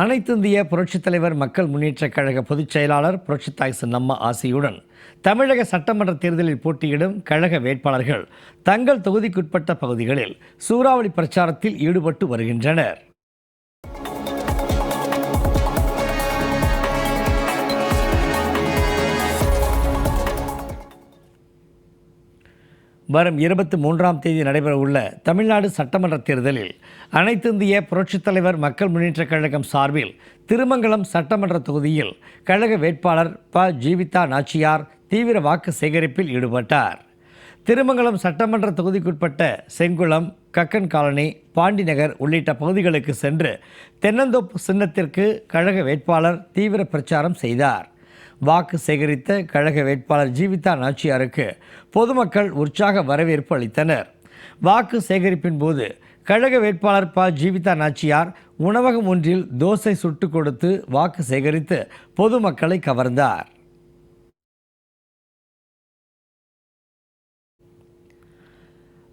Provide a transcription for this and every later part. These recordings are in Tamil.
அனைத்திந்திய புரட்சித் தலைவர் மக்கள் முன்னேற்றக் கழக பொதுச் செயலாளர் புரட்சித்தாய் சின்னம்மா ஆசியுடன் தமிழக சட்டமன்ற தேர்தலில் போட்டியிடும் கழக வேட்பாளர்கள் தங்கள் தொகுதிக்குட்பட்ட பகுதிகளில் சூறாவளி பிரச்சாரத்தில் ஈடுபட்டு வருகின்றனர். வரும் 23ஆம் தேதி நடைபெறவுள்ள தமிழ்நாடு சட்டமன்ற தேர்தலில் அனைத்திந்திய புரட்சித் தலைவர் மக்கள் முன்னேற்றக் கழகம் சார்பில் திருமங்கலம் சட்டமன்ற தொகுதியில் கழக வேட்பாளர் ஜீவிதா நாச்சியார் தீவிர வாக்கு சேகரிப்பில் ஈடுபட்டார். திருமங்கலம் சட்டமன்ற தொகுதிக்குட்பட்ட செங்குளம், கக்கன் காலனி, பாண்டிநகர் உள்ளிட்ட பகுதிகளுக்கு சென்று தென்னந்தோப்பு சின்னத்திற்கு கழக வேட்பாளர் தீவிர பிரச்சாரம் செய்தார். வாக்கு சேகரித்த கழக வேட்பாளர் ஜீவிதா நாச்சியாருக்கு பொதுமக்கள் உற்சாக வரவேற்பு அளித்தனர். வாக்கு சேகரிப்பின் போது கழக வேட்பாளர் ஜீவிதா நாச்சியார் உணவகம் ஒன்றில் தோசை சுட்டு கொடுத்து வாக்கு சேகரித்து பொதுமக்களை கவர்ந்தார்.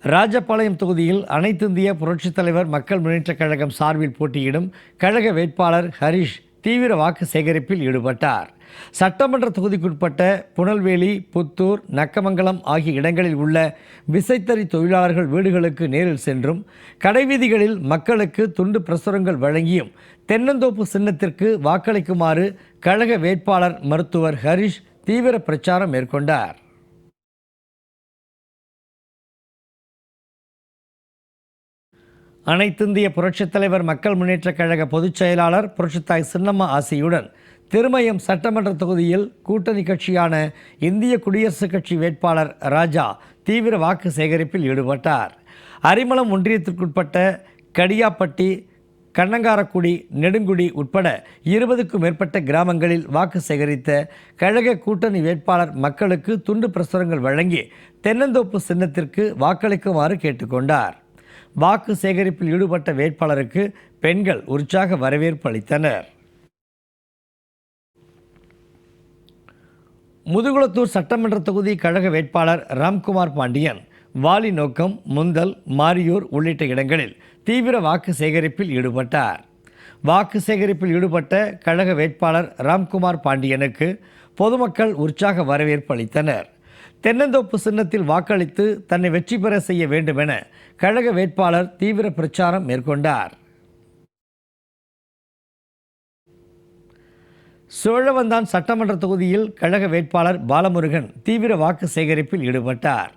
ராஜபாளையம் தொகுதியில் அனைத்திந்திய புரட்சித் தலைவர் மக்கள் முன்னேற்றக் கழகம் சார்பில் போட்டியிடும் கழக வேட்பாளர் ஹரிஷ் தீவிர வாக்கு சேகரிப்பில் ஈடுபட்டார். சட்டமன்ற தொகுதிக்குட்பட்ட புனல்வேலி, புத்தூர், நக்கமங்கலம் ஆகிய இடங்களில் உள்ள விசைத்தறி தொழிலாளர்கள் வீடுகளுக்கு நேரில் சென்றும் கடைவீதிகளில் மக்களுக்கு துண்டு பிரசுரங்கள் வழங்கியும் தென்னந்தோப்பு சின்னத்திற்கு வாக்களிக்குமாறு கழக வேட்பாளர் மருத்துவர் ஹரிஷ் தீவிர பிரச்சாரம் மேற்கொண்டார். அனைத்திந்திய புரட்சித் தலைவர் மக்கள் முன்னேற்றக் கழக பொதுச் செயலாளர் புரட்சித்தாய் சின்னம்மா ஆசியுடன் திருமயம் சட்டமன்ற தொகுதியில் கூட்டணி கட்சியான இந்திய குடியரசுக் கட்சி வேட்பாளர் ராஜா தீவிர வாக்கு சேகரிப்பில் ஈடுபட்டார். அரிமளம் ஒன்றியத்திற்குட்பட்ட கடியாப்பட்டி, கண்ணங்காரக்குடி, நெடுங்குடி உட்பட 20க்கும் மேற்பட்ட கிராமங்களில் வாக்கு சேகரித்த கழக கூட்டணி வேட்பாளர் மக்களுக்கு துண்டு பிரசுரங்கள் வழங்கி தென்னந்தோப்பு சின்னத்திற்கு வாக்களிக்குமாறு கேட்டுக்கொண்டார். வாக்கு சேகரிப்பில் ஈடுபட்ட வேட்பாளருக்கு பெண்கள் உற்சாக வரவேற்பு அளித்தனர். முதுகுளத்தூர் சட்டமன்ற தொகுதி கழக வேட்பாளர் ராம்குமார் பாண்டியன் வாலிநோக்கம், முந்தல், மாரியூர் உள்ளிட்ட இடங்களில் தீவிர வாக்கு சேகரிப்பில் ஈடுபட்டார். வாக்கு சேகரிப்பில் ஈடுபட்ட கழக வேட்பாளர் ராம்குமார் பாண்டியனுக்கு பொதுமக்கள் உற்சாக வரவேற்பு அளித்தனர். தென்னந்தோப்பு சின்னத்தில் வாக்களித்து தன்னை வெற்றி பெற செய்ய வேண்டும் என கழக வேட்பாளர் தீவிர பிரச்சாரம் மேற்கொண்டார். சோழவந்தான் சட்டமன்ற தொகுதியில் கழக வேட்பாளர் பாலமுருகன் தீவிர வாக்கு சேகரிப்பில் ஈடுபட்டார்.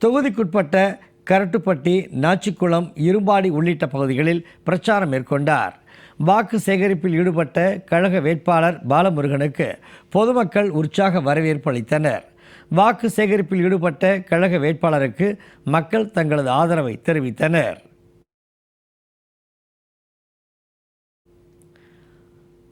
தொகுதிக்குட்பட்ட கரட்டுப்பட்டி, நாச்சிக்குளம், இரும்பாடி உள்ளிட்ட பகுதிகளில் பிரச்சாரம் மேற்கொண்டார். வாக்கு சேகரிப்பில் ஈடுபட்ட கழக வேட்பாளர் பாலமுருகனுக்கு பொதுமக்கள் உற்சாக வரவேற்பு அளித்தனர். வாக்கு சேகரிப்பில் ஈடுபட்ட கழக வேட்பாளருக்கு மக்கள் தங்களது ஆதரவை தெரிவித்தனர்.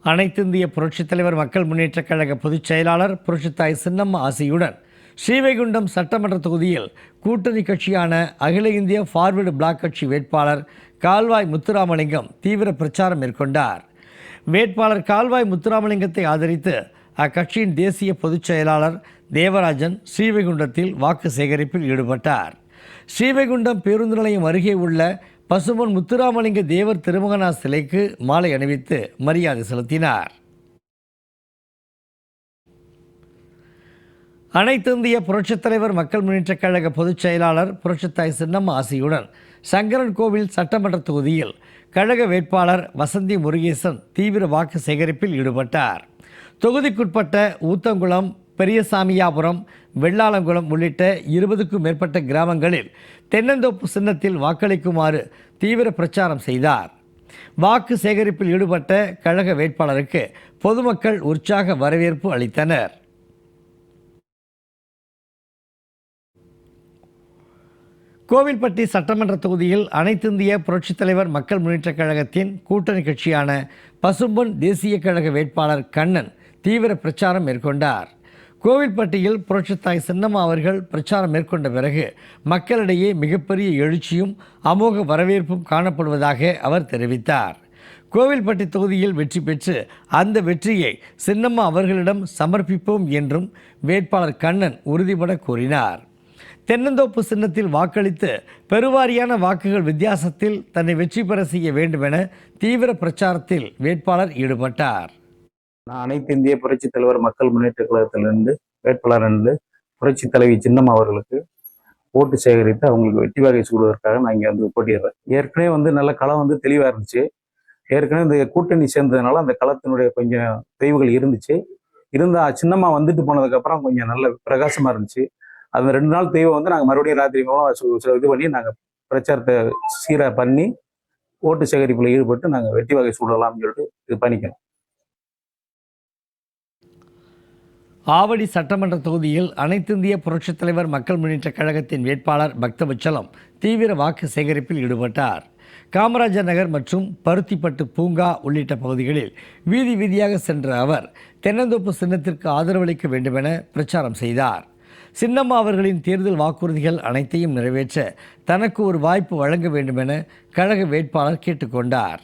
அனைத்திந்திய புரட்சித் தலைவர் மக்கள் முன்னேற்றக் கழக பொதுச் செயலாளர் புரட்சித்தாய் சின்னம்மா ஆசியுடன் ஸ்ரீவைகுண்டம் சட்டமன்ற தொகுதியில் கூட்டணி கட்சியான அகில இந்திய ஃபார்வர்டு பிளாக் கட்சி வேட்பாளர் கால்வாய் முத்துராமலிங்கம் தீவிர பிரச்சாரம் மேற்கொண்டார். வேட்பாளர் கால்வாய் முத்துராமலிங்கத்தை ஆதரித்து அக்கட்சியின் தேசிய பொதுச் செயலாளர் தேவராஜன் ஸ்ரீவைகுண்டத்தில் வாக்கு சேகரிப்பில் ஈடுபட்டார். ஸ்ரீவைகுண்டம் பேருந்து நிலையம் அருகே உள்ள பசும்பொன் முத்துராமலிங்க தேவர் திருமகனார் சிலைக்கு மாலை அணிவித்து மரியாதை செலுத்தினார். அனைத்திந்திய புரட்சித் தலைவர் மக்கள் முன்னேற்றக் கழக பொதுச் செயலாளர் புரட்சித்தாய் சின்னம்மா ஆசியுடன் சங்கரன் கோவில் சட்டமன்ற தொகுதியில் கழக வேட்பாளர் வசந்தி முருகேசன் தீவிர வாக்கு சேகரிப்பில் ஈடுபட்டார். தொகுதிக்குட்பட்ட ஊத்தங்குளம், பெரியசாமியாபுரம், வெள்ளாளங்குளம் உள்ளிட்ட 20க்கும் மேற்பட்ட கிராமங்களில் தென்னந்தோப்பு சின்னத்தில் வாக்களிக்குமாறு தீவிர பிரச்சாரம் செய்தார். வாக்கு சேகரிப்பில் ஈடுபட்ட கழக வேட்பாளருக்கு பொதுமக்கள் உற்சாக வரவேற்பு அளித்தனர். கோவில்பட்டி சட்டமன்ற தொகுதியில் அனைத்திந்திய புரட்சித் தலைவர் மக்கள் முன்னேற்றக் கழகத்தின் கூட்டணி கட்சியான பசும்பொன் தேசிய கழக வேட்பாளர் கண்ணன் தீவிர பிரச்சாரம் மேற்கொண்டார். கோவில்பட்டியில் புரட்சித்தாய் சின்னம்மா அவர்கள் பிரச்சாரம் மேற்கொண்ட பிறகு மக்களிடையே மிகப்பெரிய எழுச்சியும் அமோக வரவேற்பும் காணப்படுவதாக அவர் தெரிவித்தார். கோவில்பட்டி தொகுதியில் வெற்றி பெற்று அந்த வெற்றியை சின்னம்மா அவர்களிடம் சமர்ப்பிப்போம் என்றும் வேட்பாளர் கண்ணன் உறுதிபட கூறினார். தென்னந்தோப்பு சின்னத்தில் வாக்களித்து பெருவாரியான வாக்குகள் வித்தியாசத்தில் தன்னை வெற்றி பெற செய்ய வேண்டுமென தீவிர பிரச்சாரத்தில் வேட்பாளர் ஈடுபட்டார். நான் அனைத்து இந்திய புரட்சித் தலைவர் மக்கள் முன்னேற்ற கழகத்திலிருந்து வேட்பாளர் என்று புரட்சித் தலைவி சின்னம்மா அவர்களுக்கு ஓட்டு சேகரித்து அவங்களுக்கு வெற்றி வாகை சூடுவதற்காக நான் இங்கே போட்டிடுறேன். ஏற்கனவே நல்ல களம் தெளிவாக இருந்துச்சு. ஏற்கனவே இந்த கூட்டணி சேர்ந்ததுனால அந்த களத்தினுடைய கொஞ்சம் தெய்வுகள் இருந்துச்சு. சின்னம்மா வந்துட்டு போனதுக்கப்புறம் கொஞ்சம் நல்ல பிரகாசமாக இருந்துச்சு. அந்த 2 நாள் தெய்வம் நாங்கள் மறுபடியும் ராத்திரி மூலம் இது பண்ணி நாங்கள் பிரச்சாரத்தை சீராக பண்ணி ஓட்டு சேகரிப்பில் ஈடுபட்டு நாங்கள் வெற்றி வாகை சூடலாம்னு சொல்லிட்டு இது பண்ணிக்கணும். ஆவடி சட்டமன்ற தொகுதியில் அனைத்திந்திய புரட்சித் தலைவர் மக்கள் முன்னேற்ற கழகத்தின் வேட்பாளர் பக்தவச்சலம் தீவிர வாக்கு சேகரிப்பில் ஈடுபட்டார். காமராஜர் நகர் மற்றும் பருத்திப்பட்டு பூங்கா உள்ளிட்ட பகுதிகளில் வீதி வீதியாக சென்ற அவர் தென்னந்தோப்பு சின்னத்திற்கு ஆதரவளிக்க வேண்டுமென பிரச்சாரம் செய்தார். சின்னம்மா அவர்களின் தேர்தல் வாக்குறுதிகள் அனைத்தையும் நிறைவேற்ற தனக்கு ஒரு வாய்ப்பு வழங்க வேண்டுமென கழக வேட்பாளர் கேட்டுக்கொண்டார்.